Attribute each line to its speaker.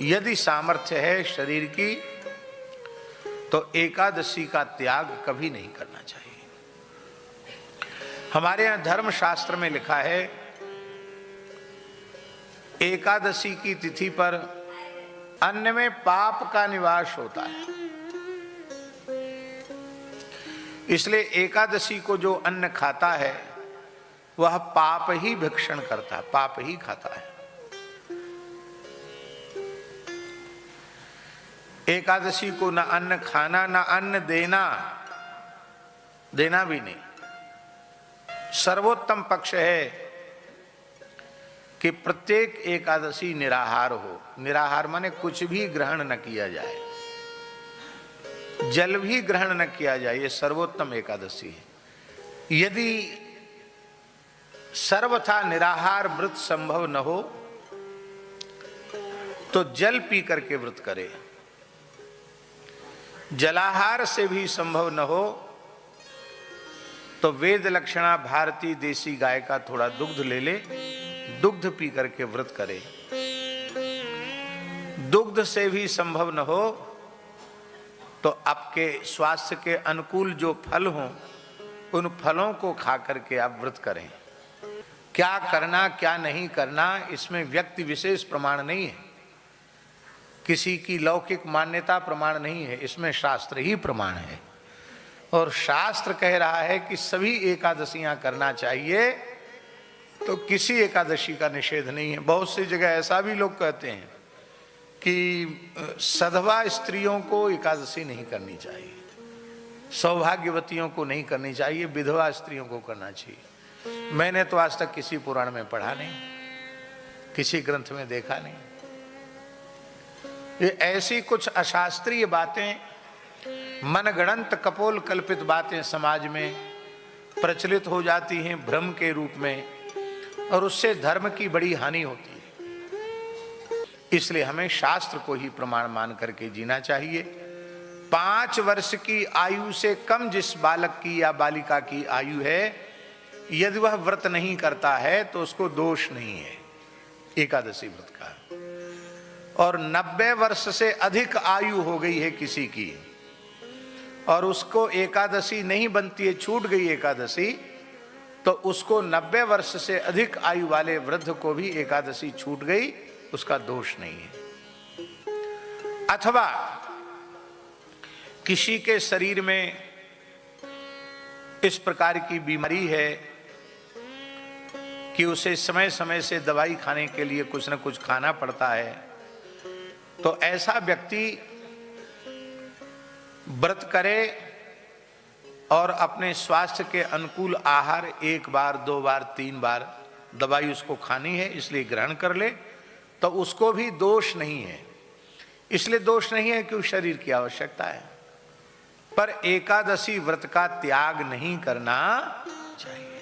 Speaker 1: यदि सामर्थ्य है शरीर की तो एकादशी का त्याग कभी नहीं करना चाहिए। हमारे यहाँ धर्म शास्त्र में लिखा है एकादशी की तिथि पर अन्न में पाप का निवास होता है, इसलिए एकादशी को जो अन्न खाता है वह पाप ही भक्षण करता है, पाप ही खाता है। एकादशी को न अन्न खाना न अन्न देना भी नहीं। सर्वोत्तम पक्ष है कि प्रत्येक एकादशी निराहार हो। निराहार माने कुछ भी ग्रहण न किया जाए, जल भी ग्रहण न किया जाए, ये सर्वोत्तम एकादशी है। यदि सर्वथा निराहार व्रत संभव न हो तो जल पी करके व्रत करे। जलाहार से भी संभव न हो तो वेद लक्षणा भारतीय देसी गाय का थोड़ा दुग्ध ले ले, दुग्ध पी करके व्रत करे। दुग्ध से भी संभव न हो तो आपके स्वास्थ्य के अनुकूल जो फल हों उन फलों को खा करके आप व्रत करें। क्या करना क्या नहीं करना इसमें व्यक्ति विशेष प्रमाण नहीं है, किसी की लौकिक मान्यता प्रमाण नहीं है, इसमें शास्त्र ही प्रमाण है। और शास्त्र कह रहा है कि सभी एकादशियां करना चाहिए, तो किसी एकादशी का निषेध नहीं है। बहुत सी जगह ऐसा भी लोग कहते हैं कि सधवा स्त्रियों को एकादशी नहीं करनी चाहिए, सौभाग्यवतियों को नहीं करनी चाहिए, विधवा स्त्रियों को करना चाहिए। मैंने तो आज तक किसी पुराण में पढ़ा नहीं, किसी ग्रंथ में देखा नहीं। ये ऐसी कुछ अशास्त्रीय बातें, मनगढ़ंत कपोल कल्पित बातें समाज में प्रचलित हो जाती हैं भ्रम के रूप में, और उससे धर्म की बड़ी हानि होती है। इसलिए हमें शास्त्र को ही प्रमाण मान करके जीना चाहिए। 5 वर्ष की आयु से कम जिस बालक की या बालिका की आयु है, यदि वह व्रत नहीं करता है तो उसको दोष नहीं है एकादशी व्रत का। और 90 वर्ष से अधिक आयु हो गई है किसी की और उसको एकादशी नहीं बनती है, छूट गई एकादशी, तो उसको 90 वर्ष से अधिक आयु वाले वृद्ध को भी एकादशी छूट गई, उसका दोष नहीं है। अथवा किसी के शरीर में इस प्रकार की बीमारी है कि उसे समय समय से दवाई खाने के लिए कुछ न कुछ खाना पड़ता है, तो ऐसा व्यक्ति व्रत करे और अपने स्वास्थ्य के अनुकूल आहार 1 बार 2 बार 3 बार दवाई उसको खानी है इसलिए ग्रहण कर ले, तो उसको भी दोष नहीं है। इसलिए दोष नहीं है कि उस शरीर की आवश्यकता है, पर एकादशी व्रत का त्याग नहीं करना चाहिए।